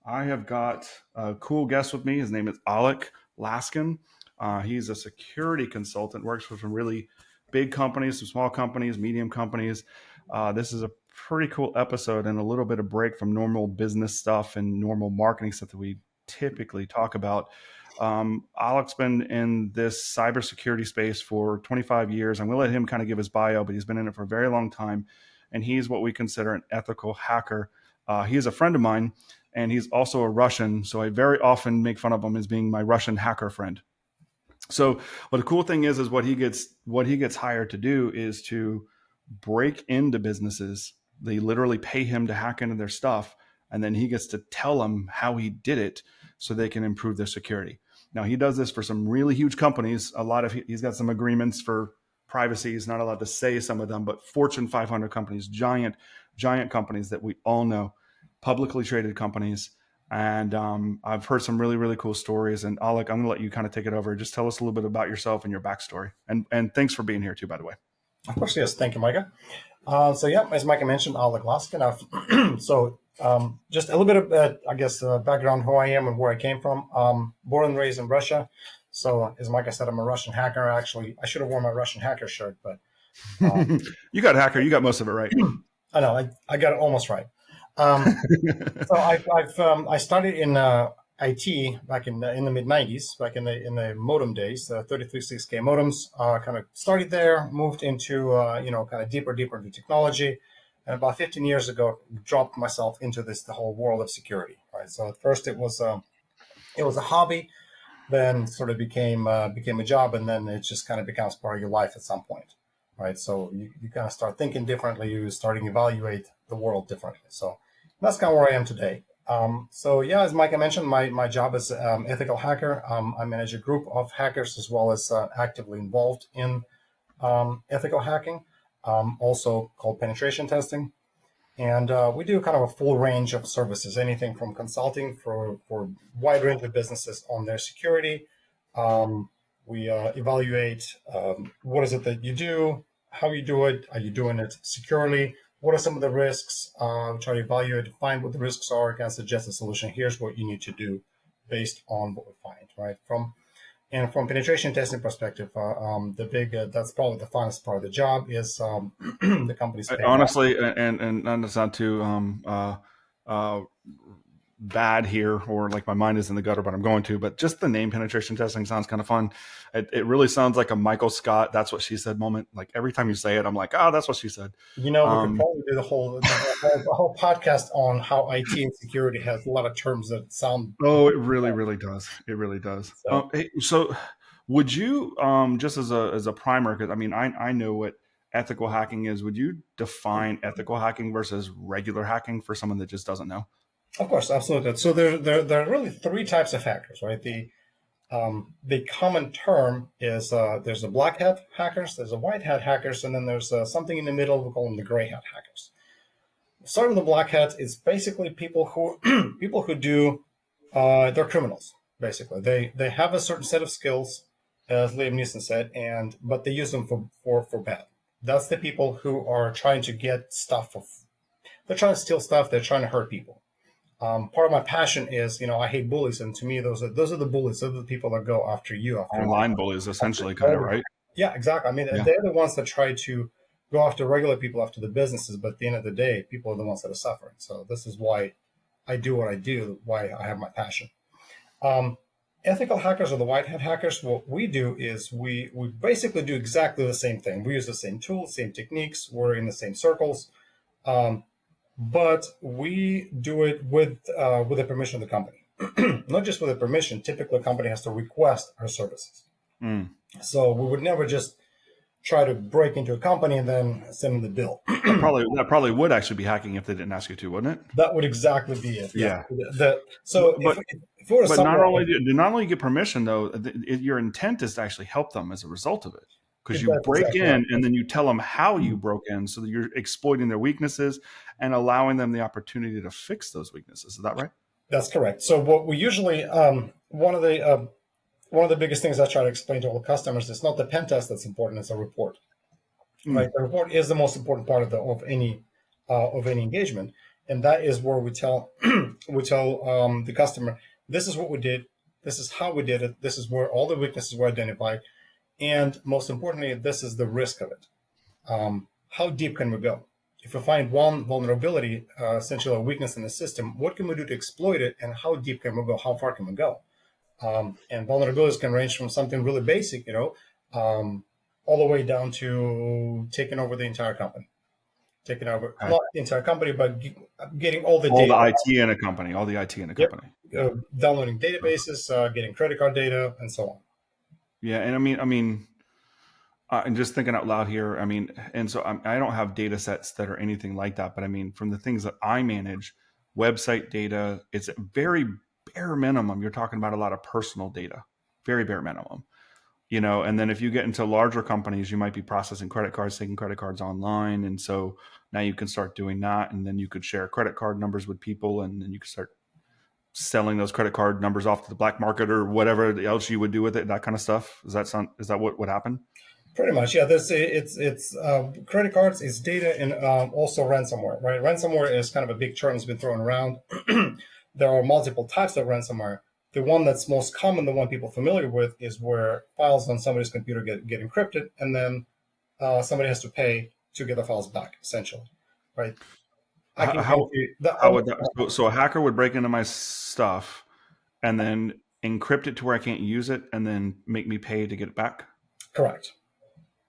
I have got a cool guest with me. His name is Oleg Laskin. He's a security consultant, works with some really big companies, some small companies, medium companies. This is a pretty cool episode and a little bit of break from normal business stuff and normal marketing stuff that we typically talk about. Alec's been in this cybersecurity space for 25 years. I'm going to let him kind of give his bio, but he's been in it for a very long time. And he's what we consider an ethical hacker. He is a friend of mine, and he's also a Russian. So I very often make fun of him as being my Russian hacker friend. So, but the cool thing is what he gets hired to do is to break into businesses. They literally pay him to hack into their stuff, and then he gets to tell them how he did it so they can improve their security. Now he does this for some really huge companies. He's got some agreements for privacy. He's not allowed to say some of them, but Fortune 500 companies, giant companies that we all know, publicly traded companies. And I've heard some really, really cool stories. And Oleg, I'm going to let you kind of take it over. Just tell us a little bit about yourself and your backstory. And thanks for being here too, by the way. Of course, yes. Thank you, Micha. As Micha mentioned, Oleg Laskin. Just a little bit of, background who I am and where I came from. Born and raised in Russia. So, as Micha said, I'm a Russian hacker. Actually, I should have worn my Russian hacker shirt, but You got hacker. You got most of it right. I know I got it almost right. I started in IT back in the mid '90s, back in the modem days, 33.6K modems. Kind of started there, moved into kind of deeper into technology, and about 15 years ago, dropped myself into the whole world of security. Right. So at first it was a hobby, then sort of became a job, and then it just kind of becomes part of your life at some point. Right. So you kind of start thinking differently. You starting to evaluate the world differently. So that's kind of where I am today. As Micah mentioned, my job is ethical hacker. I manage a group of hackers as well as actively involved in ethical hacking, also called penetration testing. And we do kind of a full range of services, anything from consulting for wide range of businesses on their security. We evaluate what is it that you do, how you do it, are you doing it securely, what are some of the risks, try to evaluate, find what the risks are, can suggest a solution. Here's what you need to do based on what we find, right? From penetration testing perspective, that's probably the funnest part of the job is the company's Honestly, and not to sound too bad here, or like my mind is in the gutter, but I'm going to. But just the name penetration testing sounds kind of fun. It really sounds like a Michael Scott "that's what she said" moment. Like every time you say it, I'm like, oh, that's what she said. We could probably do the whole podcast on how IT and security has a lot of terms that sound. Oh, it really does. It really does. So would you just as a primer? Because I mean, I know what ethical hacking is. Would you define ethical hacking versus regular hacking for someone that just doesn't know? Of course, absolutely. So there are really three types of hackers, right? The common term is there's the black hat hackers, there's the white hat hackers, and then there's something in the middle. We call them the gray hat hackers. Starting with the black hat is basically people who do they're criminals. Basically, they have a certain set of skills, as Liam Neeson said, but they use them for bad. That's the people who are trying to get stuff. They're trying to steal stuff. They're trying to hurt people. Part of my passion is, I hate bullies, and to me, those are the bullies. Those are the people that go after you. Online bullies, essentially, kind of, right? Yeah, exactly. I mean, they're the ones that try to go after regular people, after the businesses, but at the end of the day, people are the ones that are suffering. So this is why I do what I do, why I have my passion. Ethical hackers or the white hat hackers, what we do is we basically do exactly the same thing. We use the same tools, same techniques. We're in the same circles. But we do it with the permission of the company. Not just with the permission. Typically, a company has to request our services. So we would never just try to break into a company and then send them the bill. That probably would actually be hacking if they didn't ask you to, wouldn't it? That would exactly be it. Yeah. But not only do you get permission, though, your intent is to actually help them as a result of it. Because you break in and then you tell them how you broke in, so that you're exploiting their weaknesses and allowing them the opportunity to fix those weaknesses. Is that right? That's correct. So what we usually one of the biggest things I try to explain to all customers is not the pen test that's important; it's a report. Right? The report is the most important part of any engagement. and that is where we tell we tell the customer, this is what we did, this is how we did it, this is where all the weaknesses were identified, and most importantly, this is the risk of it. How deep can we go? If we find one vulnerability, essentially a weakness in the system, what can we do to exploit it, and how deep can we go? How far can we go? And vulnerabilities can range from something really basic, all the way down to taking over the entire company, taking over Okay. not the entire company, but getting all the All the data. IT in a company, all the IT in a Yep. company. Yeah. Downloading databases, getting credit card data, and so on. Yeah. And and just thinking out loud here, and so I don't have data sets that are anything like that, but I mean, from the things that I manage, website data, it's very bare minimum. You're talking about a lot of personal data, very bare minimum, and then if you get into larger companies, you might be processing credit cards, taking credit cards online. And so now you can start doing that. And then you could share credit card numbers with people, and then you could start selling those credit card numbers off to the black market or whatever else you would do with it, that kind of stuff. Is that what would happen? Pretty much, yeah. It's credit cards, it's data, and also ransomware. Right, ransomware is kind of a big term that's been thrown around. There are multiple types of ransomware. The one that's most common, the one people are familiar with, is where files on somebody's computer get encrypted, and then somebody has to pay to get the files back. Essentially, right? I can How guarantee the how would that? So a hacker would break into my stuff and then encrypt it to where I can't use it, and then make me pay to get it back. correct.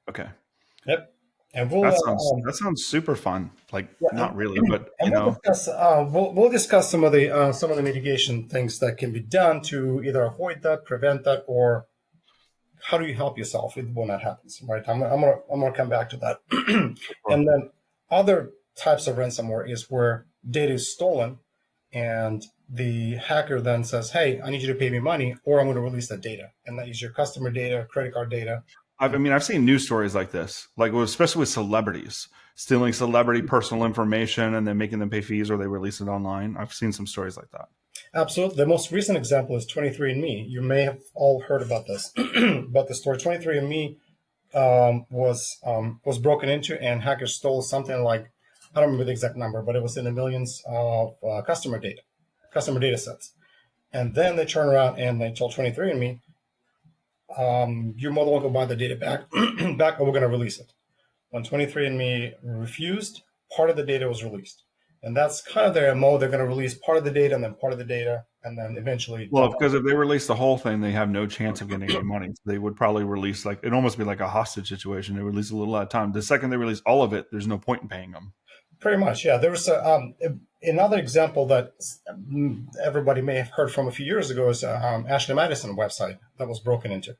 Okay, Yep. And we'll that sounds super fun. Like, yeah, not really, but and we'll discuss some of the mitigation things that can be done to either avoid that, prevent that, or how do you help yourself when that happens, right? I'm gonna come back to that. sure. And then other types of ransomware is where data is stolen, and the hacker then says, "Hey, I need you to pay me money, or I'm going to release that data," and that is your customer data, credit card data. I've seen news stories like this, especially with celebrities stealing celebrity personal information and then making them pay fees, or they release it online. I've seen some stories like that. Absolutely. The most recent example is 23andMe. You may have all heard about this, about the story. 23andMe was broken into, and hackers stole something like, I don't remember the exact number, but it was in the millions of customer data sets. And then they turn around and they told 23andMe, you're more than welcome to buy the data back, or we're going to release it. When 23andMe refused, part of the data was released. And that's kind of their MO. They're going to release part of the data and then part of the data, and then eventually Well, dump because if they release the whole thing, they have no chance of getting any money. So they would probably release, like, it'd almost be like a hostage situation. They release a little at a time. The second they release all of it, there's no point in paying them. Pretty much, yeah. There was another example that everybody may have heard from a few years ago is Ashley Madison website that was broken into.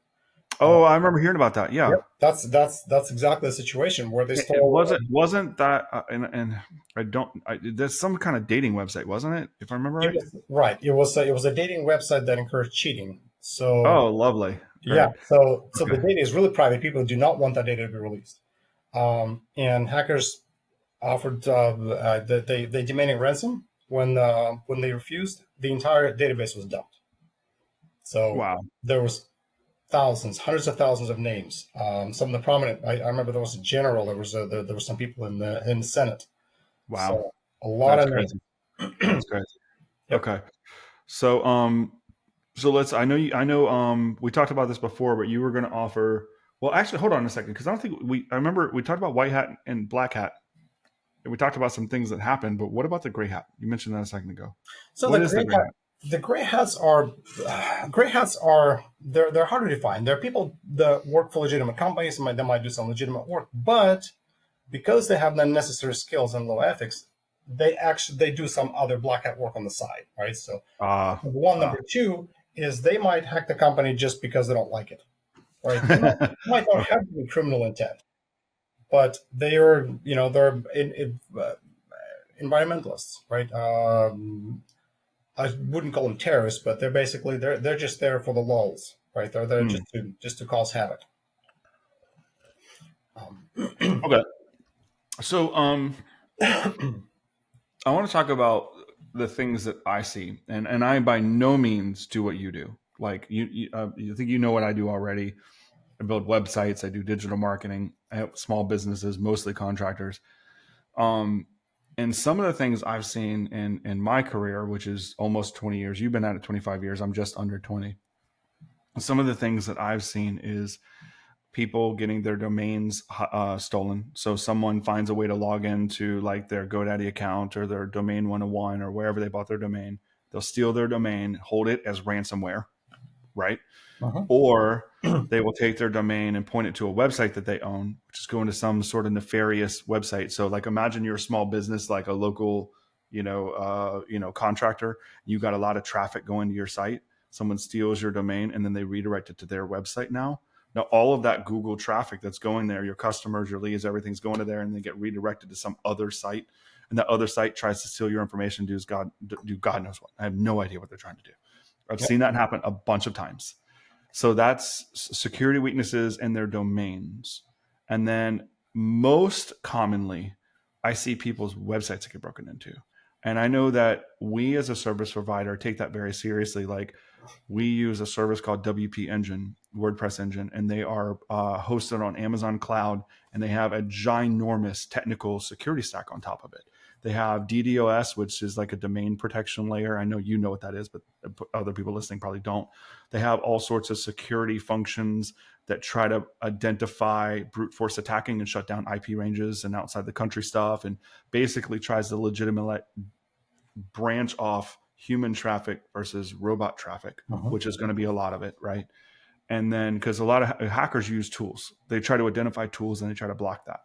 Oh, I remember hearing about that. Yeah. Yep, that's exactly the situation where they It stole. wasn't that, and I don't. There's some kind of dating website, wasn't it? If I remember It right. was, right. It was a dating website that encouraged cheating. So Oh, lovely. yeah, Great. so the Okay. data is really private. People do not want that data to be released. And hackers offered they demanded ransom. When they refused, the entire database was dumped. So Wow. there was thousands, hundreds of thousands of names. Some of the prominent. I remember there was a general. There were some people in the Senate. Wow. So a lot That's of names. crazy. That's crazy. Yep. Okay. So let's. I know. We talked about this before, but you were going to offer. Well, actually, hold on a second, because I don't think I remember we talked about white hat and black hat, and we talked about some things that happened. But what about the gray hat? You mentioned that a second ago. So What is the gray hat? the gray hats are they're hard to define. There are people that work for legitimate companies and they might do some legitimate work, but because they have the necessary skills and low ethics, they do some other black hat work on the side, right? So Ah. number one, number two is they might hack the company just because they don't like it, right? They might not have any criminal intent, but they're environmentalists, right? I wouldn't call them terrorists, but they're just there for the lulz, right? They're there Hmm. just to cause havoc. Okay. So I want to talk about the things that I see, and I by no means do what you do. Like you think you know what I do already. I build websites. I do digital marketing. I have small businesses, mostly contractors. Um, And some of the things I've seen in my career, which is almost 20 years, you've been at it 25 years, I'm just under 20. Some of the things that I've seen is people getting their domains stolen. So someone finds a way to log into like their GoDaddy account or their domain 101 or wherever they bought their domain. They'll steal their domain, hold it as ransomware, right? Uh-huh. Or they will take their domain and point it to a website that they own, which is going to some sort of nefarious website. So like imagine you're a small business, like a local, contractor. You got a lot of traffic going to your site. Someone steals your domain and then they redirect it to their website now. Now, all of that Google traffic that's going there, your customers, your leads, everything's going to there and they get redirected to some other site. And that other site tries to steal your information, do God knows what. I have no idea what they're trying to do. I've Yep. seen that happen a bunch of times. So that's security weaknesses in their domains. And then most commonly, I see people's websites that get broken into. And I know that we as a service provider take that very seriously. Like we use a service called WP Engine, WordPress Engine, and they are hosted on Amazon Cloud, and they have a ginormous technical security stack on top of it. They have DDoS, which is like a domain protection layer. I know you know what that is, but other people listening probably don't. They have all sorts of security functions that try to identify brute force attacking and shut down IP ranges and outside the country stuff, and basically tries to legitimate branch off human traffic versus robot traffic, Uh-huh. which is going to be a lot of it, right? And then because a lot of hackers use tools, they try to identify tools and they try to block that.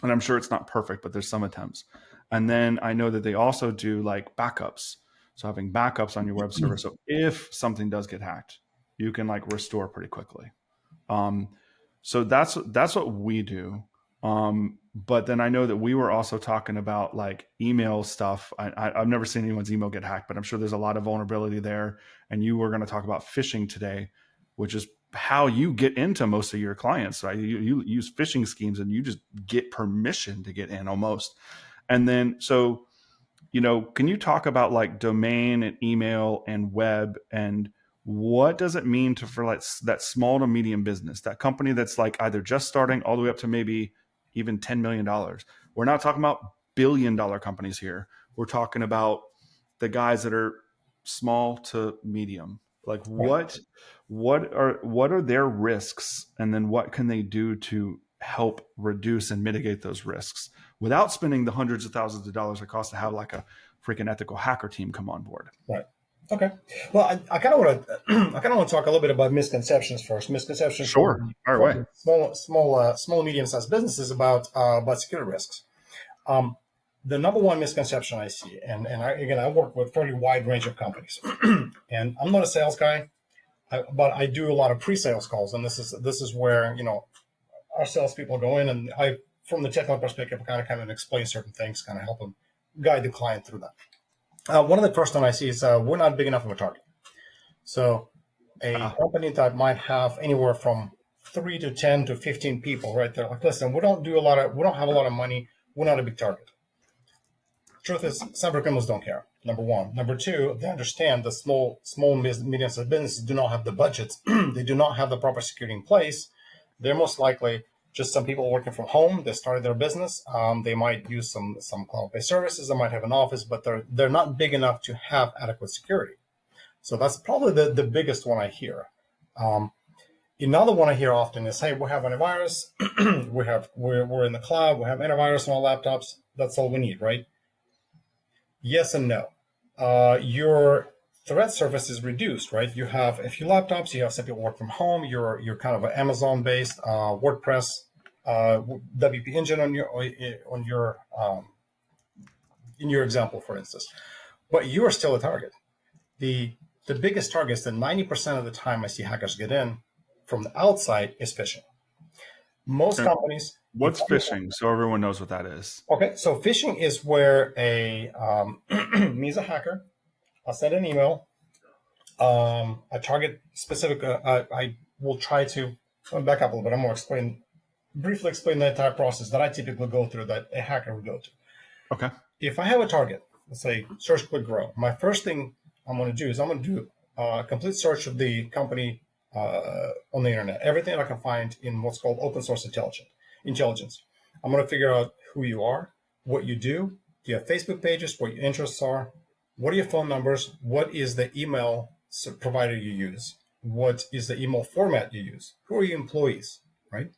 And I'm sure it's not perfect, but there's some attempts. And then I know that they also do like backups. So having backups on your web server. So if something does get hacked, you can like restore pretty quickly. Um, so that's what we do. But then I know that we were also talking about like email stuff. I've never seen anyone's email get hacked, but I'm sure there's a lot of vulnerability there. And you were going to talk about phishing today, which is how you get into most of your clients, right? You use phishing schemes and you just get permission to get in almost. And then, so, can you talk about like domain and email and web and what does it mean for like that small to medium business, that company that's like either just starting all the way up to maybe even $10 million. We're not talking about $1 billion companies here. We're talking about the guys that are small to medium. Like Right. what are their risks, and then what can they do to help reduce and mitigate those risks without spending the hundreds of thousands of dollars it costs to have like a freaking ethical hacker team come on board? Right. Okay. Well, I kind of want to I kind of want to talk a little bit about misconceptions first. Misconceptions Sure. Fire away. from small medium sized businesses about security risks. Um, the number one misconception I see, and I work with a fairly wide range of companies, and I'm not a sales guy, but I do a lot of pre-sales calls, and this is where our salespeople go in, and I, from the technical perspective, kind of explain certain things, kind of help them guide the client through that. One of the first one I see is we're not big enough of a target. So a company that might have anywhere from 3 to 10 to 15 people, right? They're like, listen, we don't have a lot of money. We're not a big target. Truth is, cyber criminals don't care. Number one. Number two, they understand the medium-sized businesses do not have the budgets. They do not have the proper security in place. They're most likely just some people working from home. They started their business. They might use some cloud-based services. They might have an office, but they're not big enough to have adequate security. So that's probably the biggest one I hear. Another one I hear often is, "Hey, we have antivirus. we're in the cloud. We have antivirus on our laptops. That's all we need, right?" Yes and no. Your threat surface is reduced, right? You have a few laptops. You have some people work from home. You're kind of an Amazon-based WordPress, WP Engine on your in your example, for instance. But you are still a target. The biggest target is that 90% of the time I see hackers get in from the outside is phishing. Most Okay. companies. What's phishing? So everyone knows what that is. Okay, so phishing is where me as a hacker, I'll send an email. I target specific. I will try to back up a little bit. I'm going to briefly explain the entire process that I typically go through, that a hacker would go to. Okay. If I have a target, let's say search, click, grow. My first thing I'm going to do is I'm going to do a complete search of the company on the internet. Everything I can find in what's called open source intelligence. I'm going to figure out who you are, what you do, Do you have Facebook pages? What your interests are? What are your phone numbers? What is the email provider you use? What is the email format you use? Who are your employees? Right?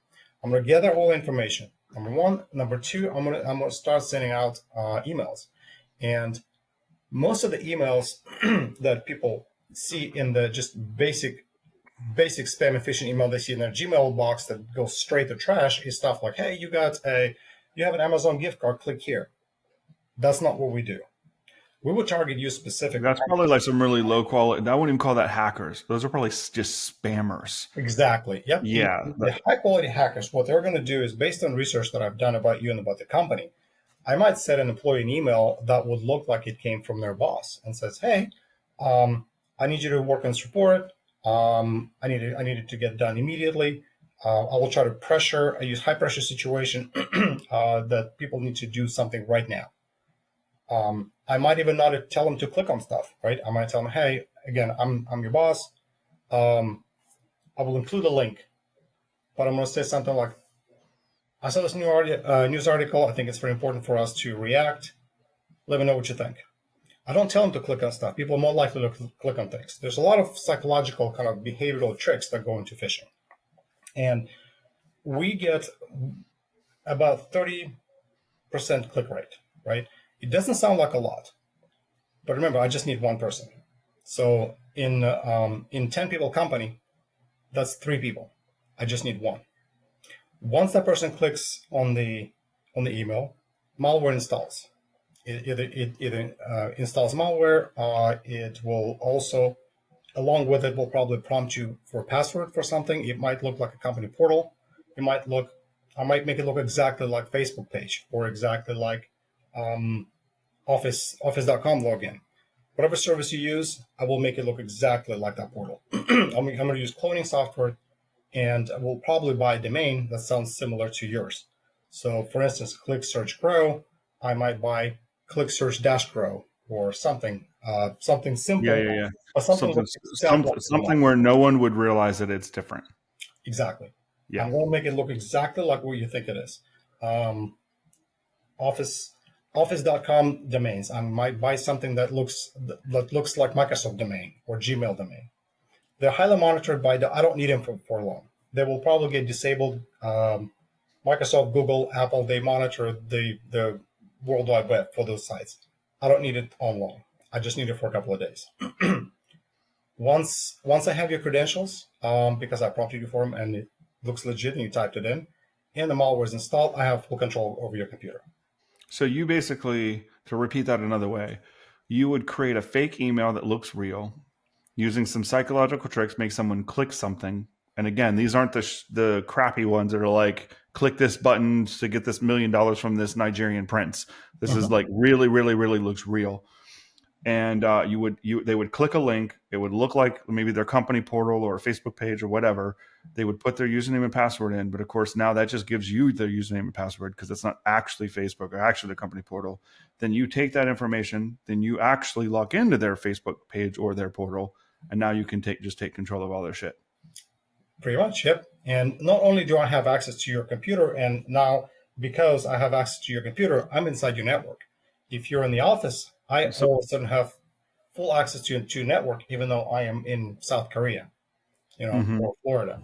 I'm going to gather all the information. Number one. Number two, I'm gonna start sending out emails, and most of the emails that people see in the just basic spam and phishing email they see in their Gmail box that goes straight to trash is stuff like, hey, you have an Amazon gift card, click here. That's not what we do. We will target you specifically. That's probably like some really low quality. I wouldn't even call that hackers. Those are probably just spammers. Exactly. Yep. Yeah. The high quality hackers, what they're going to do is based on research that I've done about you and about the company, I might send an employee an email that would look like it came from their boss and says, hey, I need you to work on this report. I need it to get done immediately. I will try to pressure. I use high pressure situation that people need to do something right now. I might even not tell them to click on stuff, right? I might tell them, hey, again, I'm your boss. I will include a link, but I'm going to say something like, I saw this news article. I think it's very important for us to react. Let me know what you think. I don't tell them to click on stuff. People are more likely to click on things. There's a lot of psychological kind of behavioral tricks that go into phishing. And we get about 30% click rate, right? It doesn't sound like a lot, but remember, I just need one person. So in 10 people company, that's 3 people. I just need one. Once that person clicks on the email, malware installs. It either installs malware. It will also, along with it, will probably prompt you for a password for something. It might look like a company portal. I might make it look exactly like Facebook page or exactly like Office.com login. Whatever service you use, I will make it look exactly like that portal. I'm going to use cloning software, and I will probably buy a domain that sounds similar to yours. So, for instance, Click Search Grow, I might buy Click Search Grow or something simple, Yeah. but something Something, looks exactly like something where no one would realize that it's different. exactly. Yeah. I'm going to make it look exactly like what you think it is. Office.com domains. I might buy something that looks like Microsoft domain or Gmail domain. They're highly monitored by I don't need them for long. They will probably get disabled. Microsoft, Google, Apple, they monitor the World Wide Web for those sites. I don't need it on long. I just need it for a couple of days. Once I have your credentials, because I prompted you for them and it looks legit and you typed it in, and the malware is installed, I have full control over your computer. So you basically, to repeat that another way, you would create a fake email that looks real, using some psychological tricks, make someone click something. And again, these aren't the crappy ones that are like, click this button to get this $1 million from this Nigerian prince. This is like really, really, really looks real. And they would click a link. It would look like maybe their company portal or Facebook page or whatever. They would put their username and password in, but of course now that just gives you their username and password because it's not actually Facebook or actually the company portal. Then you take that information, then you actually log into their Facebook page or their portal, and now you can take control of all their shit. Pretty much, yep. And not only do I have access to your computer, and now because I have access to your computer, I'm inside your network. If you're in the office, I all of a sudden have full access to your network, even though I am in South Korea, or Florida,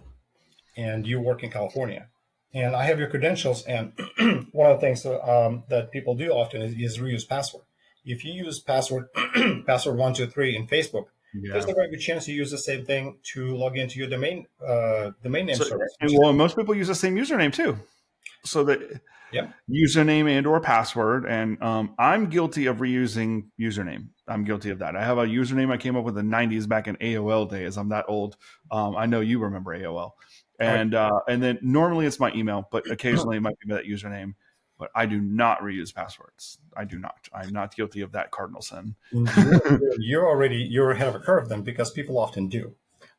and you work in California. And I have your credentials, and one of the things that people do often is reuse password. If you use password 123 in Facebook, there's a very good chance you use the same thing to log into your domain name service. Well, most people use the same username too. So that username and or password. And I'm guilty of reusing username. I'm guilty of that. I have a username I came up with in the 90s back in AOL days. I'm that old. I know you remember AOL. And then normally it's my email, but occasionally it might be that username. But I do not reuse passwords. I do not. I'm not guilty of that cardinal sin. You're ahead of a curve then, because people often do.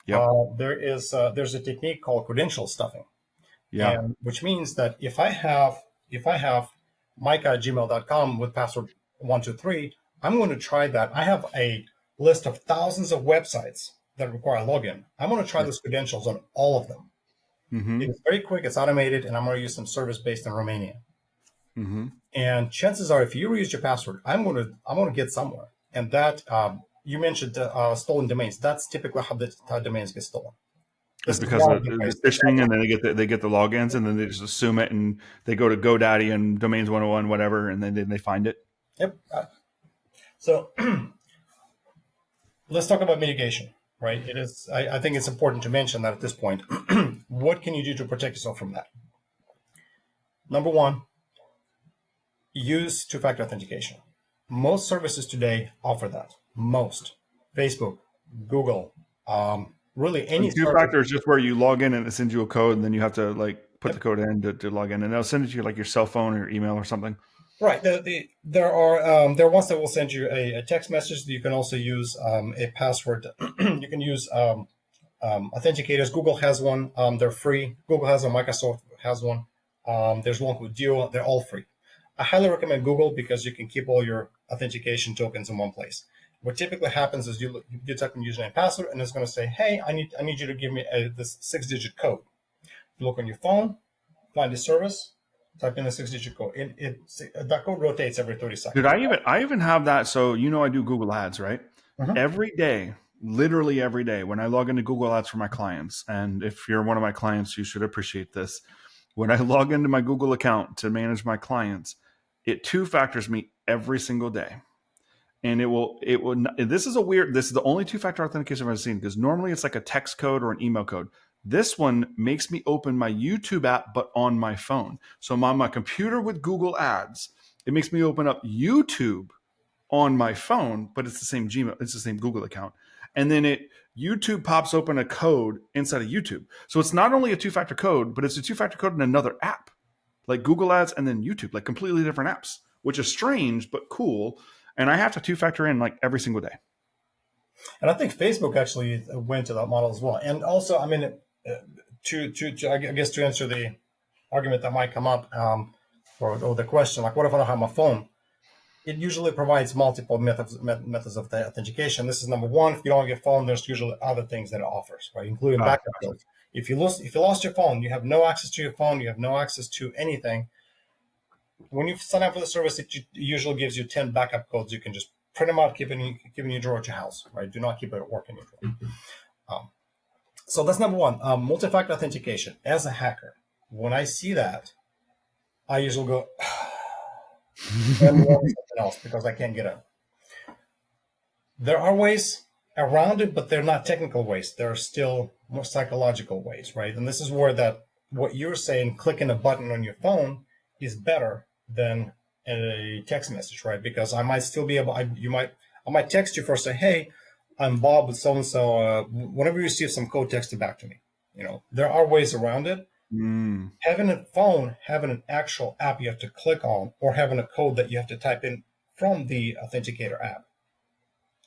Yep. There's a technique called credential stuffing. Yeah. And which means that if I have Micha@gmail.com with password 123, I'm going to try that. I have a list of thousands of websites that require login. I'm going to try those credentials on all of them. Mm-hmm. It's very quick, it's automated, and I'm going to use some service based in Romania. Mm-hmm. And chances are, if you reuse your password, I'm gonna get somewhere. And that you mentioned stolen domains. That's typically how domains get stolen. It's This is because one of of the the ways. phishing, and then they get the logins, and then they just assume it, and they go to GoDaddy and Domains 101, whatever, and then they find it. Yep. So let's talk about mitigation, right? It is. I think it's important to mention that at this point, what can you do to protect yourself from that? Number one, use two-factor authentication. Most services today offer that. Most. Facebook, Google, really any And two service. factor is just where you log in and it sends you a code, and then you have to like put the Yep. code in to log in, and they'll send it to you like your cell phone or your email or something. Right. There are ones that will send you a text message. You can also use a password. You can use authenticators. Google has one. They're free. Google has one. Microsoft has one. There's one with Duo. They're all free. I highly recommend Google because you can keep all your authentication tokens in one place. What typically happens is you type in username and password, and it's going to say, "Hey, I need you to give me this 6-digit code." You look on your phone, find the service, type in the 6-digit code. That code rotates every 30 Dude, seconds. I even have that. So I do Google Ads, right? Mhm. Every day, literally every day, when I log into Google Ads for my clients, and if you're one of my clients, you should appreciate this. When I log into my Google account to manage my clients, it two factors me every single day. And this is the only two factor authentication I've ever seen, because normally it's like a text code or an email code. This one makes me open my YouTube app, but on my phone. So I'm on my computer with Google Ads. It makes me open up YouTube on my phone, but it's the same Gmail, it's the same Google account. And then YouTube pops open a code inside of YouTube. So it's not only a two-factor code, but it's a two-factor code in another app, like Google Ads and then YouTube, like completely different apps, which is strange but cool. And I have to two-factor in like every single day. And I think Facebook actually went to that model as well. And also, I mean, I guess to answer the argument that might come up, or the question, like, what if I don't have my phone? It usually provides multiple methods of the authentication. This is number one. If you don't have your phone, there's usually other things that it offers, right, including backup Gotcha. codes. If you lost your phone, you have no access to your phone, you have no access to anything. When you sign up for the service, it usually gives you 10 backup codes. You can just print them out, keep in your drawer at your house, right? Do not keep it at work in your drawer. Um, so that's number one. Multi-factor authentication. As a hacker, when I see that, I usually go and run something else because I can't get it. There are ways around it, but they're not technical ways. There are still more psychological ways, right? And this is where that what you're saying, clicking a button on your phone, is better than a text message, right? Because I might still be able. I might text you first, say, "Hey, I'm Bob with so and so. Whenever you receive some code, text it back to me." There are ways around it. Mm. Having a phone, having an actual app you have to click on, or having a code that you have to type in from the authenticator app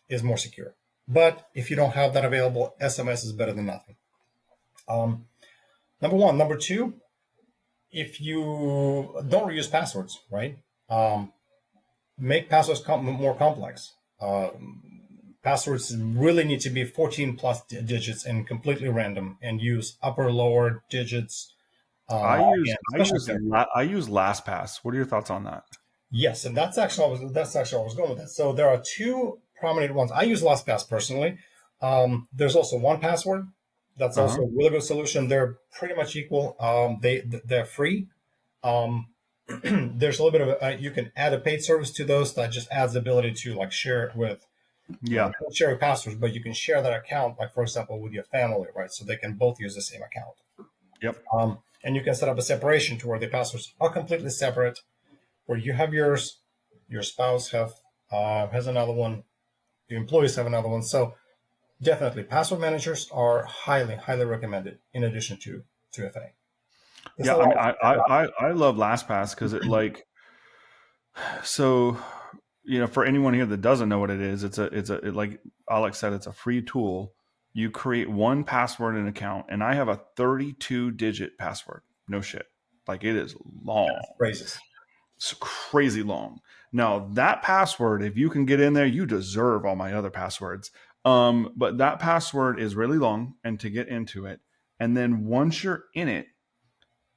is more secure. But if you don't have that available, SMS is better than nothing. Um, Number one. Number two, if you don't reuse passwords, right? Make passwords more complex. Passwords really need to be 14 plus digits and completely random, and use upper lower digits. I use And I especially use characters. I use LastPass. What are your thoughts on that? Yes, and that's actually I was going with that. So there are two prominent ones. I use LastPass personally. There's also 1Password. That's Uh huh. also a really good solution. They're pretty much equal. They're free. Um, there's a little bit of you can add a paid service to those that just adds the ability to like share it with Yeah. don't share your passwords, but you can share that account, like for example, with your family, right? So they can both use the same account. Yep. And you can set up a separation to where the passwords are completely separate, where you have yours, your spouse has another one, the employees have another one. So definitely, password managers are highly, highly recommended in addition to 2FA. There's Yeah. a I lot mean, I love LastPass because it like so for anyone here that doesn't know what it is, like Alex said, it's a free tool. You create one password and account, and I have a 32-digit password. No shit. Like it is long. of phrases. It's crazy long. Now that password, if you can get in there, you deserve all my other passwords. But that password is really long, and to get into it, and then once you're in it,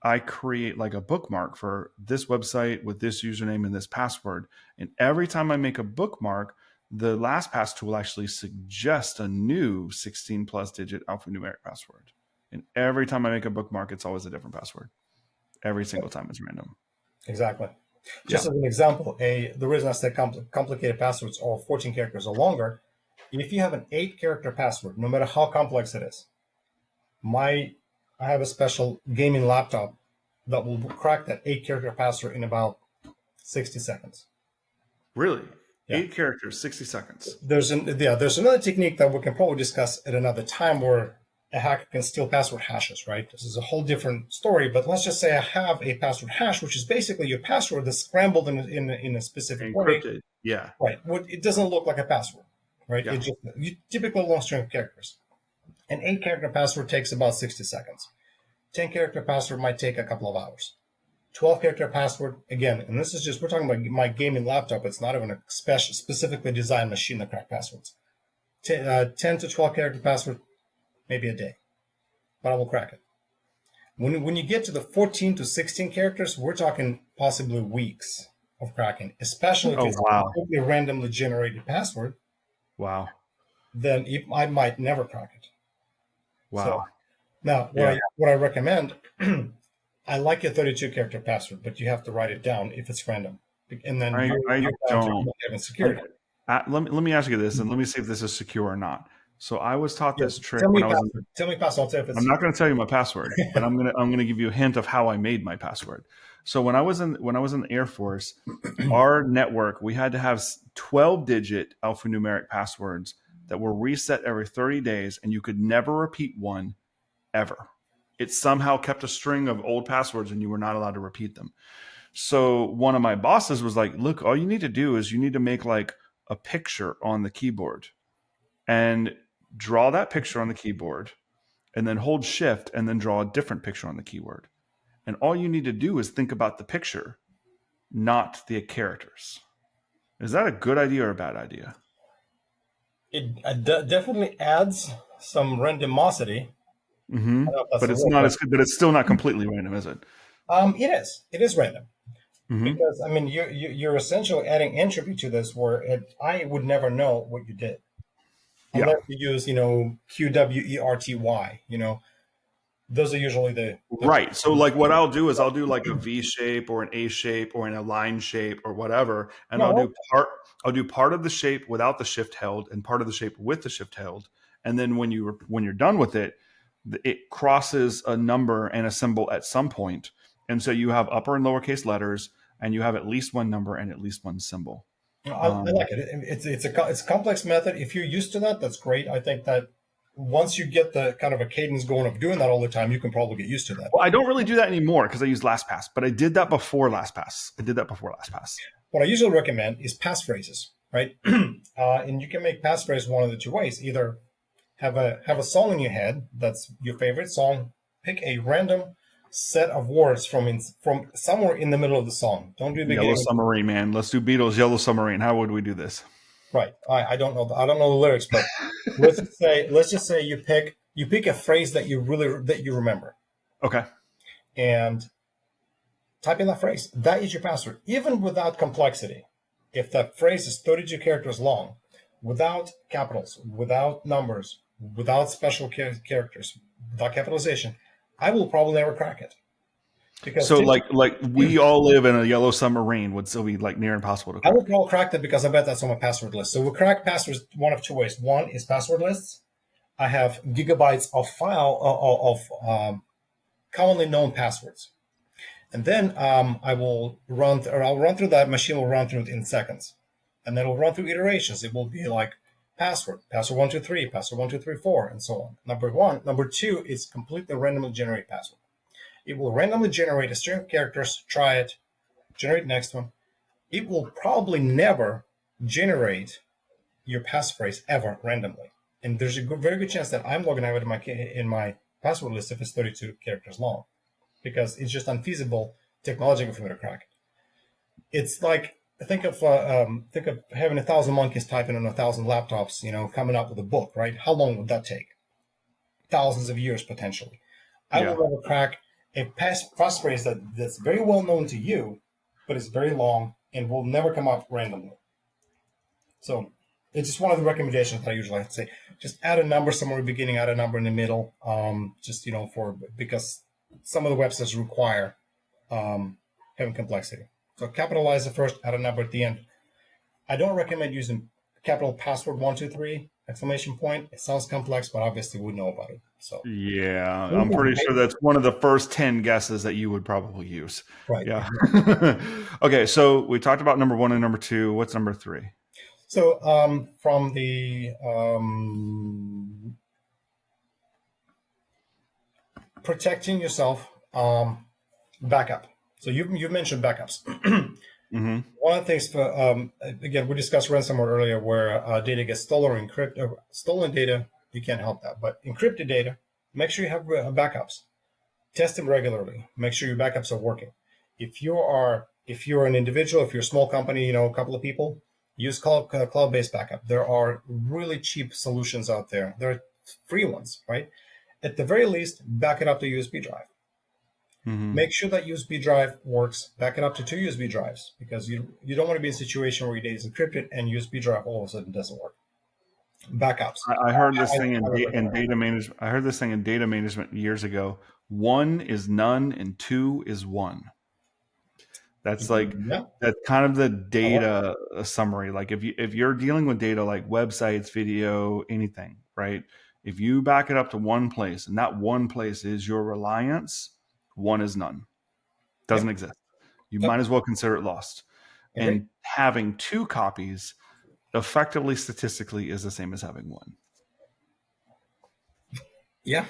I create like a bookmark for this website with this username and this password. And every time I make a bookmark, the LastPass tool actually suggests a new 16 plus digit alphanumeric password. And every time I make a bookmark, it's always a different password. Every single time it's random. Exactly. Yeah. Just as an example, the reason I said complicated passwords or 14 characters or longer, if you have an 8-character password, no matter how complex it is, I have a special gaming laptop that will crack that 8-character password in about 60 seconds. Really? Yeah. 8 characters, 60 seconds. There's another technique that we can probably discuss at another time where a hacker can steal password hashes, right? This is a whole different story, but let's just say I have a password hash, which is basically your password that's scrambled in a specific way. Encrypted. Yeah. Right. It doesn't look like a password, right? Yeah. It just typically long string of characters. An 8-character password takes about 60 seconds. 10-character password might take a couple of hours. 12-character password, again, and this is just, we're talking about my gaming laptop. It's not even a specifically designed machine that crack passwords. 10 to 12-character password, maybe a day, but I will crack it. When you get to the 14 to 16 characters, we're talking possibly weeks of cracking, especially if it's a completely randomly generated password. Wow. Then I might never crack it. Wow. So, now, what I recommend, I like a 32-character password, but you have to write it down if it's random. And then I don't. Having security. Let me ask you this, and let me see if this is secure or not. So I was taught this trick Tell when me I was. Tell me password. I'll tell you if it's. I'm not going to tell you my password, but I'm gonna give you a hint of how I made my password. So when I was in the Air Force, our network, we had to have 12-digit alphanumeric passwords that were reset every 30 days, and you could never repeat one ever. It somehow kept a string of old passwords, and you were not allowed to repeat them. So one of my bosses was like, "Look, all you need to do is you need to make like a picture on the keyboard and draw that picture on the keyboard, and then hold shift and then draw a different picture on the keyboard. And all you need to do is think about the picture, not the characters." Is that a good idea or a bad idea? It definitely adds some randomosity. Mm-hmm. But it's not as good, but it's still not completely random, is it? It is random. Mm-hmm. Because I mean, you're essentially adding entropy to this, where I would never know what you did unless you use QWERTY. Those are usually the right. So like what I'll do is I'll do like a V shape or an A shape or an align shape or whatever, and I'll do part of the shape without the shift held and part of the shape with the shift held, and then when you're done with it, it crosses a number and a symbol at some point, and so you have upper and lowercase letters, and you have at least one number and at least one symbol. I like it. It's a complex method. If you're used to that, that's great. I think that once you get the kind of a cadence going of doing that all the time, you can probably get used to that. Well, I don't really do that anymore because I use LastPass, but I did that before LastPass. What I usually recommend is passphrases, right? And you can make passphrase one of the two ways. Either have a song in your head that's your favorite song. Pick a random set of words from somewhere in the middle of the song. Don't do the beginning. Yellow Submarine, man. Let's do Beatles, Yellow Submarine. How would we do this? Right. I don't know. I don't know the lyrics, but let's just say you pick a phrase that you remember. Okay. And type in that phrase. That is your password, even without complexity. If that phrase is 32 characters long, without capitals, without numbers, without special characters, without capitalization, I will probably never crack it. Because so like we all live in a yellow submarine would still be like near impossible to crack. I would probably crack that because I bet that's on my password list. So we crack passwords one of two ways. One is password lists. I have gigabytes of commonly known passwords, and then I'll run through that. Machine will run through it in seconds, and then it'll run through iterations. It will be like password 123, password 1234, and so on. Number two is completely randomly generated password. It will randomly generate a string of characters, try it, generate the next one. It will probably never generate your passphrase ever randomly. And there's a very good chance that I'm logging out in my password list if it's 32 characters long, because it's just unfeasible technologically for me to crack it. It's like, think of having 1,000 monkeys typing on 1,000 laptops, coming up with a book, right? How long would that take? Thousands of years potentially. I will never crack a passphrase that's very well known to you, but it's very long and will never come up randomly. So it's just one of the recommendations that I usually like to say. Just add a number somewhere in the beginning, add a number in the middle. Just because some of the websites require having complexity. So capitalize it first, add a number at the end. I don't recommend using capital password 123 exclamation point. It sounds complex, but obviously we know about it. So Yeah, I'm pretty sure that's one of the first 10 guesses that you would probably use. right. Yeah. Okay, so we talked about number 1 and number 2. What's number 3? So from the protecting yourself, backup. So you've mentioned backups. Mm-hmm. One of the things for again, we discussed ransomware earlier, where data gets stolen or encrypted. Stolen data, you can't help that, but encrypted data, make sure you have backups. Test them regularly. Make sure your backups are working. If you're an individual, if you're a small company, a couple of people, use cloud-based backup. There are really cheap solutions out there. There are free ones, right? At the very least, back it up to USB drive. Mm-hmm. Make sure that USB drive works. Back it up to 2 USB drives, because you don't want to be in a situation where your data is encrypted and USB drive all of a sudden doesn't work. Backups. I heard this thing I in data management. I heard this thing in data management years ago. 1 is none and 2 is 1. That's like Yeah. that's kind of the data summary. Like if you're dealing with data like websites, video, anything, right? If you back it up to one place and that one place is your reliance, 1 is none. Doesn't Yep. exist. You Yep. might as well consider it lost. Agree. And having 2 copies effectively statistically is the same as having 1. Yeah,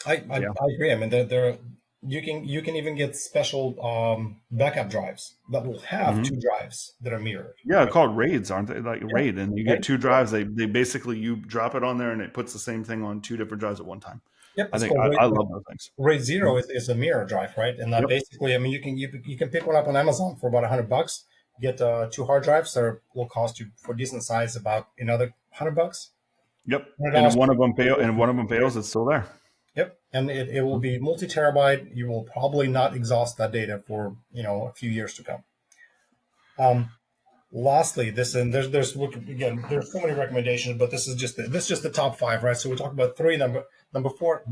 I agree. I mean, there you can even get special backup drives that will have Mm-hmm. 2 drives that are mirrored. Yeah, Right? called raids, aren't they? Like Yeah. raid, and you Right. get 2 drives. They basically you drop it on there, and it puts the same thing on 2 different drives at one time. Yep. I It's think called I love those things. RAID 0 is a mirror drive, right? And that Yep, basically, I mean, you can pick one up on Amazon for about $100. Get 2 hard drives that will cost you, for decent size, about another $100. yep. And $100. if one of them fails, it's still there. Yep, and it will be multi-terabyte. You will probably not exhaust that data for a few years to come. Lastly, there's again, there's so many recommendations, but this is just the top 5, right? So we talk about 3. Number 4,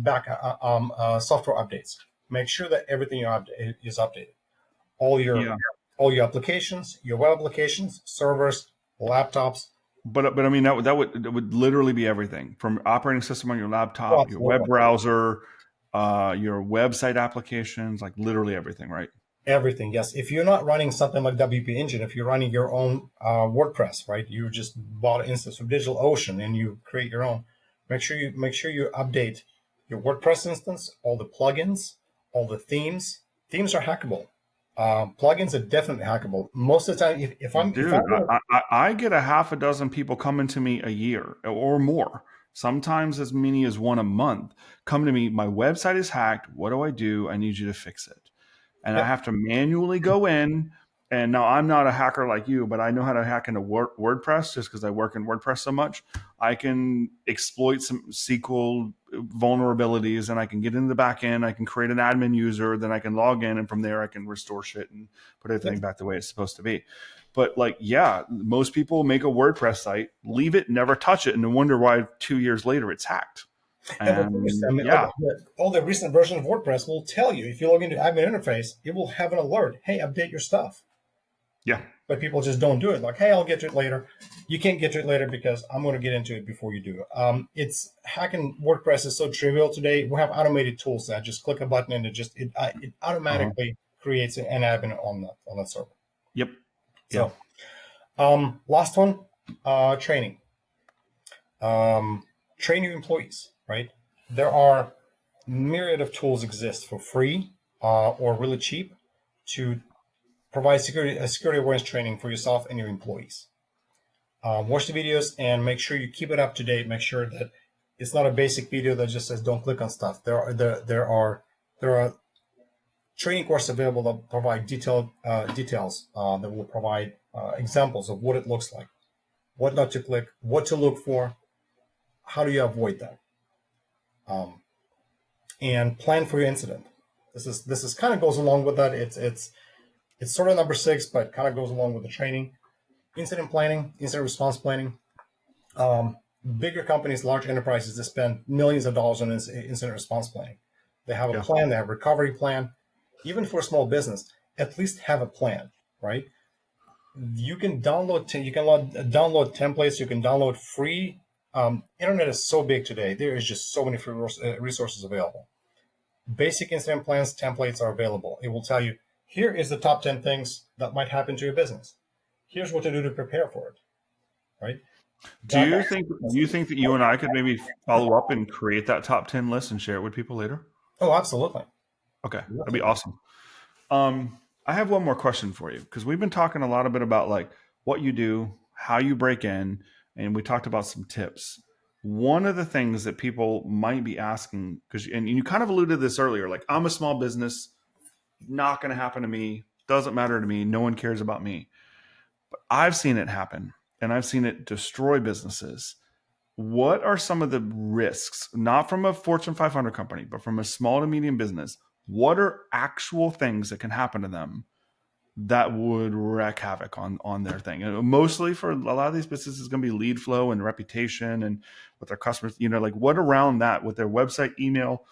software updates. Make sure that everything is updated. All your Yeah, applications, your web applications, servers, laptops. but I mean that would literally be everything from operating system on your Oh, laptop, your web absolutely. browser, your website applications, like literally everything, right? Everything, yes. If you're not running something like WP Engine, if you're running your own WordPress, right? You just bought an instance of DigitalOcean and you create your own. Make sure you update your WordPress instance, all the plugins, all the themes. Themes are hackable. Plugins are definitely hackable. Most of the time, if I'm Dude, I get a half a dozen people coming to me a year or more, sometimes as many as one a month, come to me. My website is hacked. What do I do? I need you to fix it. And I yep, have to manually go in. And now I'm not a hacker like you, but I know how to hack into WordPress just because I work in WordPress so much. I can exploit some SQL vulnerabilities and I can get into the back end. I can create an admin user, then I can log in, and from there I can restore shit and put everything yep. back the way it's supposed to be. But like, yeah, most people make a WordPress site, leave it, never touch it, and then wonder why 2 years later it's hacked. And what's interesting, I And mean, yeah, all the recent versions of WordPress will tell you, if you log into admin interface, it will have an alert. Hey, update your stuff. yeah. But people just don't do it. Like, hey, I'll get to it later. You can't get to it later because I'm going to get into it before you do. It's hacking WordPress is so trivial today. We have automated tools that just click a button and it Uh-huh. automatically creates an admin on that server. Yep. Yeah. So, last one, training. Train your employees. Right? There are myriad of tools exist for free or really cheap to provide security awareness training for yourself and your employees. Watch the videos and make sure you keep it up to date. Make sure that it's not a basic video that just says don't click on stuff. There are training courses available that provide details that will provide examples of what it looks like, what not to click, what to look for, how do you avoid that, and plan for your incident. This is kind of goes along with that. It's sort of number six, but kind of goes along with the training, incident planning, incident response planning. Um, Bigger companies, large enterprises, they spend millions of dollars on incident response planning. They have a Yeah. plan, they have a recovery plan. Even for a small business, at least have a plan, right? You can download templates. You can download free. Internet is so big today. There is just so many free resources available. Basic incident plans templates are available. It will tell you, here is the top 10 things that might happen to your business. Here's what to do to prepare for it, right? Do That, you think that you and I could maybe follow up and create that top 10 list and share it with people later? oh, absolutely. Okay, that'd be awesome. I have one more question for you because we've been talking a lot of bit about like what you do, how you break in, and we talked about some tips. One of the things that people might be asking, because and you kind of alluded to this earlier, like I'm a small business, not going to happen to me, doesn't matter to me, no one cares about me. But I've seen it happen, and I've seen it destroy businesses. What are some of the risks, not from a Fortune 500 company, but from a small to medium business? What are actual things that can happen to them that would wreak havoc on their thing? And mostly for a lot of these businesses, is going to be lead flow and reputation and with their customers. Like what around that with their website, email,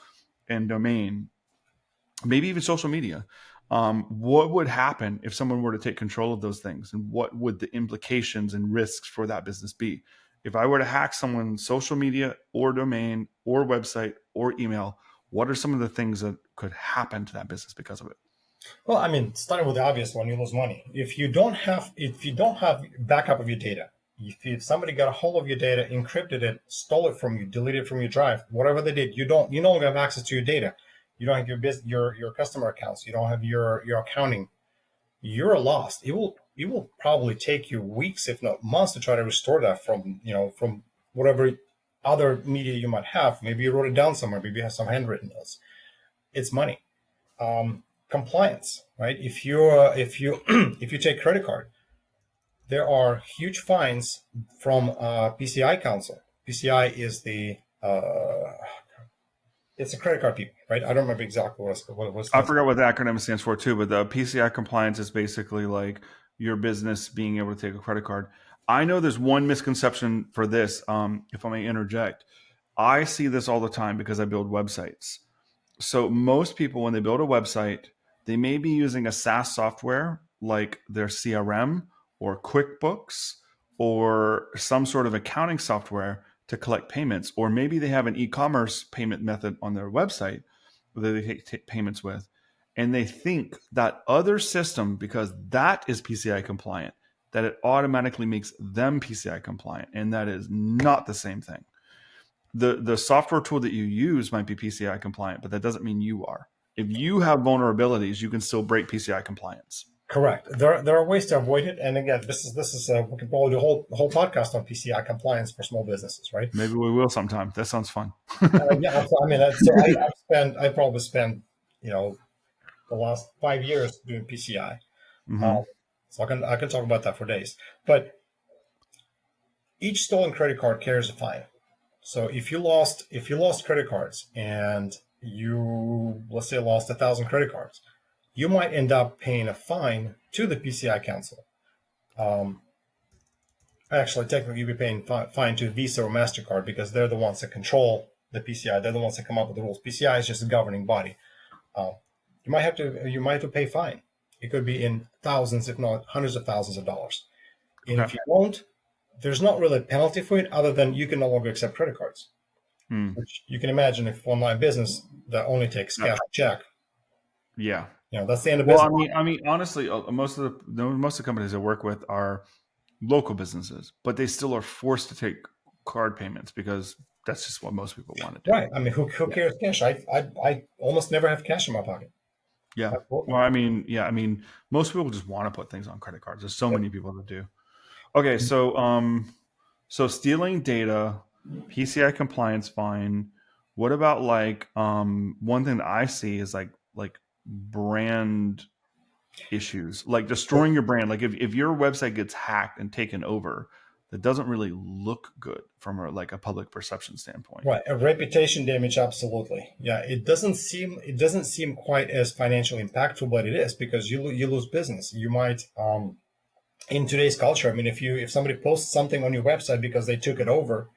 and domain, maybe even social media. What would happen if someone were to take control of those things, and what would the implications and risks for that business be? If I were to hack someone's social media or domain or website or email, what are some of the things that could happen to that business because of it? Well, I mean, starting with the obvious one, you lose money. If you don't have backup of your data, if somebody got a hold of your data, encrypted it, stole it from you, deleted it from your drive, whatever they did, you no longer have access to your data. You don't have your customer accounts. You don't have your accounting. You're lost. It will probably take you weeks, if not months, to try to restore that from whatever other media you might have. Maybe you wrote it down somewhere. Maybe you have some handwritten notes. It's money. Compliance, right? If you if you take credit card, there are huge fines from PCI Council. PCI is the it's a credit card people, right? I don't remember exactly what it was. I forgot what the acronym stands for too, but the PCI compliance is basically like your business being able to take a credit card. I know there's one misconception for this, if I may interject. I see this all the time because I build websites. So most people, when they build a website, they may be using a SaaS software like their CRM or QuickBooks or some sort of accounting software to collect payments, or maybe they have an e-commerce payment method on their website that they take payments with, and they think that other system, because that is PCI compliant, that it automatically makes them PCI compliant, and that is not the same thing. The software tool that you use might be PCI compliant, but that doesn't mean you are. If you have vulnerabilities, you can still break PCI compliance. Correct. There are ways to avoid it, and again, this is we could probably do a whole podcast on PCI compliance for small businesses, right? Maybe we will sometime. That sounds fun. Yeah, I mean, I probably spent the last 5 years doing PCI, Hmm. so I can talk about that for days. But each stolen credit card carries a fine. So if you lost credit cards and you, let's say, lost 1,000 credit cards, you might end up paying a fine to the PCI Council. Um, Actually, technically, you'd be paying fine to Visa or Mastercard because they're the ones that control the PCI. They're the ones that come up with the rules. PCI is just a governing body. Um, you might have to pay fine. It could be in thousands, if not hundreds of thousands of dollars. And Okay. if you won't, there's not really a penalty for it other than you can no longer accept credit cards. Hmm. Which you can imagine if online business that only takes Uh, cash check, yeah. that's the end of Well, business. I mean, honestly, most of the companies I work with are local businesses, but they still are forced to take card payments because that's just what most people want to do. Right. I mean, who Yeah. cares cash? I almost never have cash in my pocket. Yeah. Absolutely. Well, I mean, yeah, I mean, most people just want to put things on credit cards. There's so many people that do. Okay, so stealing data, PCI compliance fine. What about like one thing that I see is like brand issues, like destroying your brand. Like if your website gets hacked and taken over, that doesn't really look good from like a public perception standpoint. Right, a reputation damage, absolutely. Yeah, it doesn't seem quite as financially impactful, but it is, because you lose business. You might in today's culture. I mean, if somebody posts something on your website because they took it over,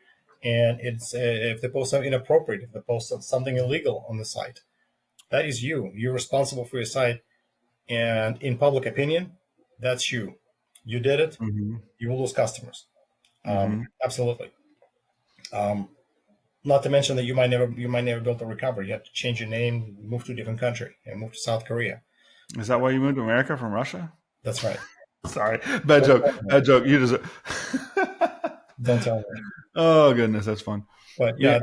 and it's if they post something inappropriate, if they post something illegal on the site, that is you. You're responsible for your site, and in public opinion, that's you. You did it. Mm-hmm. You will lose customers. Mm-hmm. Absolutely. Um, Not to mention that you might never be able to recover. You have to change your name, move to a different country, and move to South Korea. Is that why you moved to America from Russia? That's right. Sorry, bad Don't joke. tell me. Bad joke. You just. Don't tell me. Oh goodness, that's fun. But Yeah,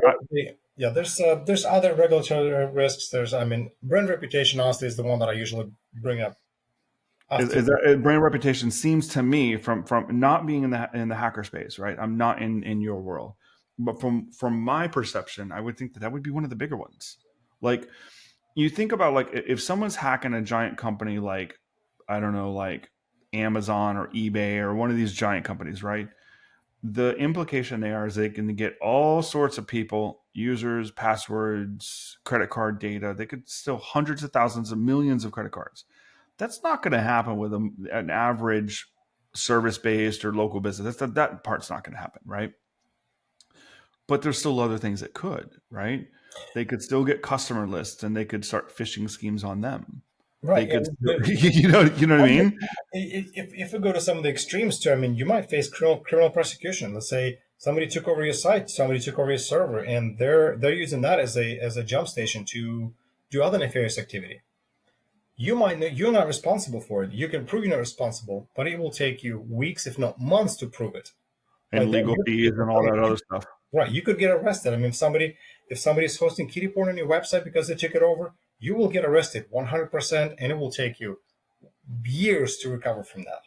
yeah, there's other regulatory risks. I mean, brand reputation honestly is the one that I usually bring up is often. that brand reputation seems to me from not being in the hacker space, right? I'm not in your world, but from my perception, I would think that would be one of the bigger ones. Like you think about like if someone's hacking a giant company like I don't know like Amazon or eBay or one of these giant companies, right? The implication there is they can get all sorts of people, users, passwords, credit card data. They could steal hundreds of thousands of millions of credit cards. That's not going to happen with an average service-based or local business. That part's not going to happen, right? But there's still other things that could, right? They could still get customer lists and they could start phishing schemes on them. They Right. could, And still, you know what I mean? if we go to some of the extremes too, I mean, you might face criminal prosecution. Let's say somebody took over your site, somebody took over your server, and they're using that as a jump station to do other nefarious activity. You're not responsible for it. You can prove you're not responsible, but it will take you weeks, if not months, to prove it. By And then, legal fees and all that other stuff. right, you could get arrested. I mean, if somebody's hosting kiddie porn on your website because they took it over, you will get arrested 100%, and it will take you years to recover from that.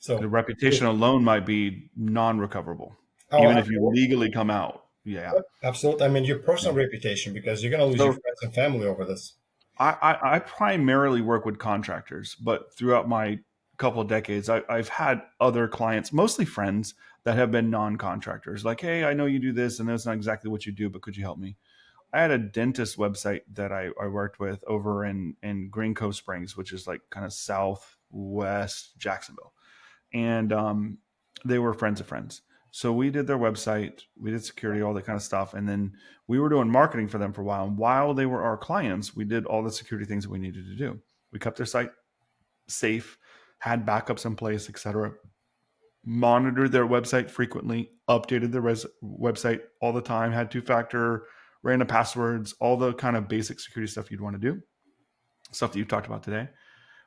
The So, reputation alone might be non-recoverable, oh, even if you absolutely, legally come out. Yeah. absolutely. I mean, your Yeah. personal reputation, because you're going to lose your So friends and family over this. I primarily work with contractors, but throughout my couple of decades, I've had other clients, mostly friends, that have been non-contractors. Like, hey, I know you do this, and that's not exactly what you do, but could you help me? I had a dentist website that I worked with over in Green Cove Springs, which is like kind of southwest Jacksonville, and they were friends of friends. So we did their website, we did security, all that kind of stuff, and then we were doing marketing for them for a while. And while they were our clients, we did all the security things that we needed to do. We kept their site safe, had backups in place, etc. Monitored their website frequently, updated their website all the time, had two-factor, random passwords, all the kind of basic security stuff you'd want to do, stuff that you talked about today.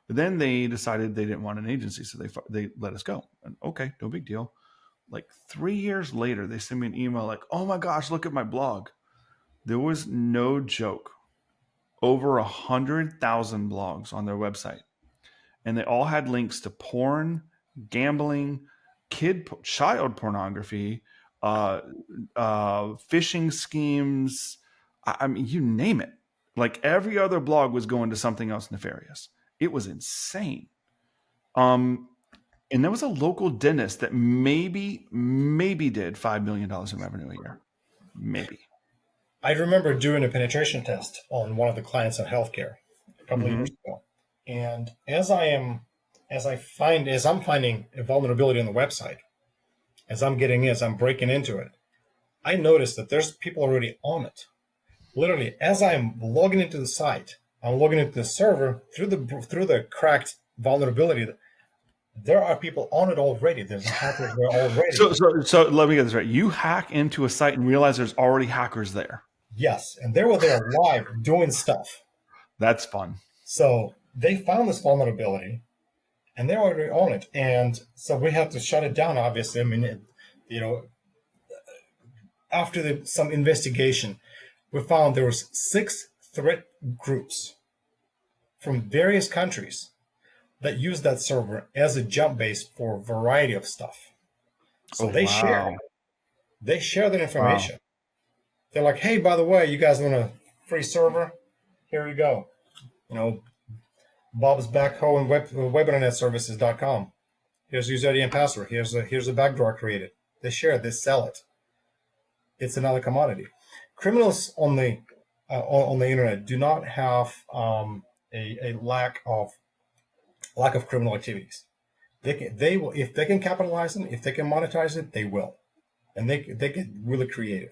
But then they decided they didn't want an agency, so they let us go. And okay, no big deal. Like 3 years later, they sent me an email like, "Oh my gosh, look at my blog." There was no joke over 100,000 blogs on their website, and they all had links to porn, gambling, child pornography, uh, phishing schemes. I mean, you name it. Like every other blog was going to something else nefarious. It was insane. Um, and there was a local dentist that maybe did $5 million in revenue a year. Maybe. I remember doing a penetration test on one of the clients in healthcare a couple of Mm-hmm. years ago, and as I'm finding a vulnerability on the website, as I'm breaking into it, I noticed that there's people already on it. Literally, as I'm logging into the site, I'm logging into the server through the cracked vulnerability. There are people on it already. There's hackers there already. So let me get this right. You hack into a site and realize there's already hackers there. Yes, and they were there live doing stuff. That's fun. So they found this vulnerability, and they're already on it. And so we had to shut it down. Obviously, I mean, after some investigation, we found there was 6 threat groups from various countries that used that server as a jump base for a variety of stuff. Oh, So wow. they share that Wow. information. They're like, hey, by the way, you guys want a free server? Here you go. You know, Bob's Backhoe and web internet services.com. Here's the user ID and password. Here's a backdoor created. They share it. They sell it. It's another commodity. Criminals on the internet do not have a lack of criminal activities. They will, if they can capitalize on it, if they can monetize it, they will, and they get really creative.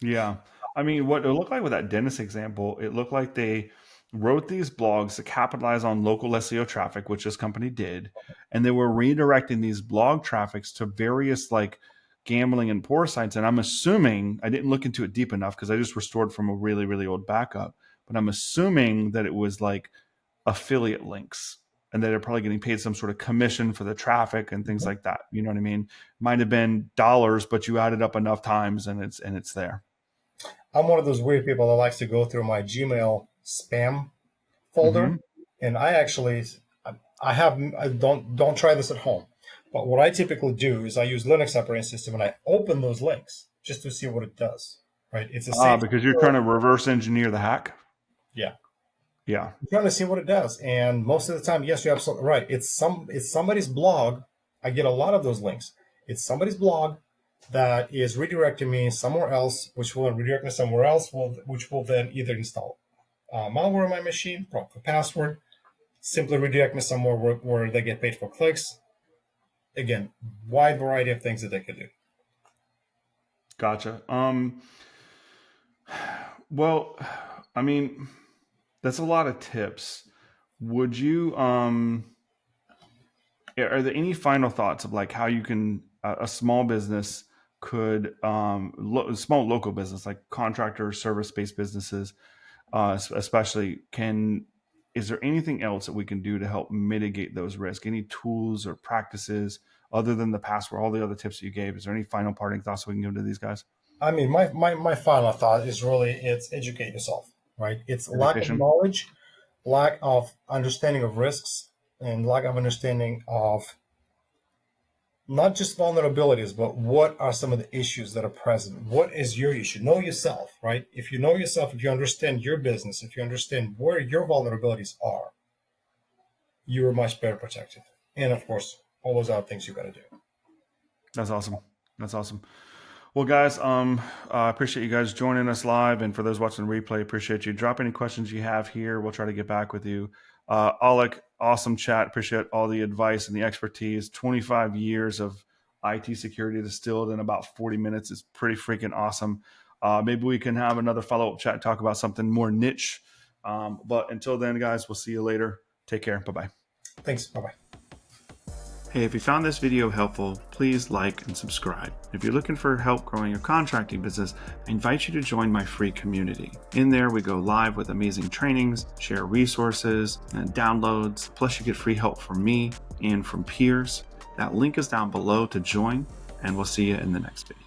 Yeah. I mean, what it looked like with that dentist example, it looked like they wrote these blogs to capitalize on local SEO traffic, which this company did. And they were redirecting these blog traffics to various like gambling and poor sites. And I'm assuming, I didn't look into it deep enough because I just restored from a really, really old backup, but I'm assuming that it was like affiliate links and that they're probably getting paid some sort of commission for the traffic and things like that. You know what I mean? Might have been dollars, but you added up enough times and it's there. I'm one of those weird people that likes to go through my Gmail spam folder, Mm-hmm. and I don't try this at home, but what I typically do is I use Linux operating system and I open those links just to see what it does. Right? It's a safe. Because you're trying to reverse engineer the hack. Yeah. Yeah. I'm trying to see what it does, and most of the time, yes, you're absolutely right. It's somebody's blog. I get a lot of those links. It's somebody's blog that is redirecting me somewhere else, which will redirect me somewhere else, which will then either install malware on my machine, prompt the password, simply redirect me somewhere where they get paid for clicks. Again, wide variety of things that they could do. Gotcha. Well, I mean, that's a lot of tips. Would you are there any final thoughts of like how you can a small business could small local business like contractor service-based businesses especially can is there anything else that we can do to help mitigate those risks? Any tools or practices other than the password, all the other tips that you gave? Is there any final parting thoughts we can give to these guys? I mean, my final thought is really it's educate yourself, right? It's lack of Education. knowledge, lack of understanding of risks, and lack of understanding of not just vulnerabilities, but what are some of the issues that are present? What is your issue? Know yourself, right? If you know yourself, if you understand your business, if you understand where your vulnerabilities are, you are much better protected. And of course, all those other things you got to do. That's awesome. That's awesome. Well, guys, I appreciate you guys joining us live, and for those watching the replay, appreciate you. Drop any questions you have here. We'll try to get back with you. Oleg, awesome chat. Appreciate all the advice and the expertise. 25 years of IT security distilled in about 40 minutes is pretty freaking awesome. Maybe we can have another follow-up chat and talk about something more niche. But until then, guys, we'll see you later. Take care. Bye-bye. Thanks. Bye-bye. Hey, if you found this video helpful, please like and subscribe. If you're looking for help growing your contracting business, I invite you to join my free community. In there, we go live with amazing trainings, share resources and downloads, plus you get free help from me and from peers. That link is down below to join, and we'll see you in the next video.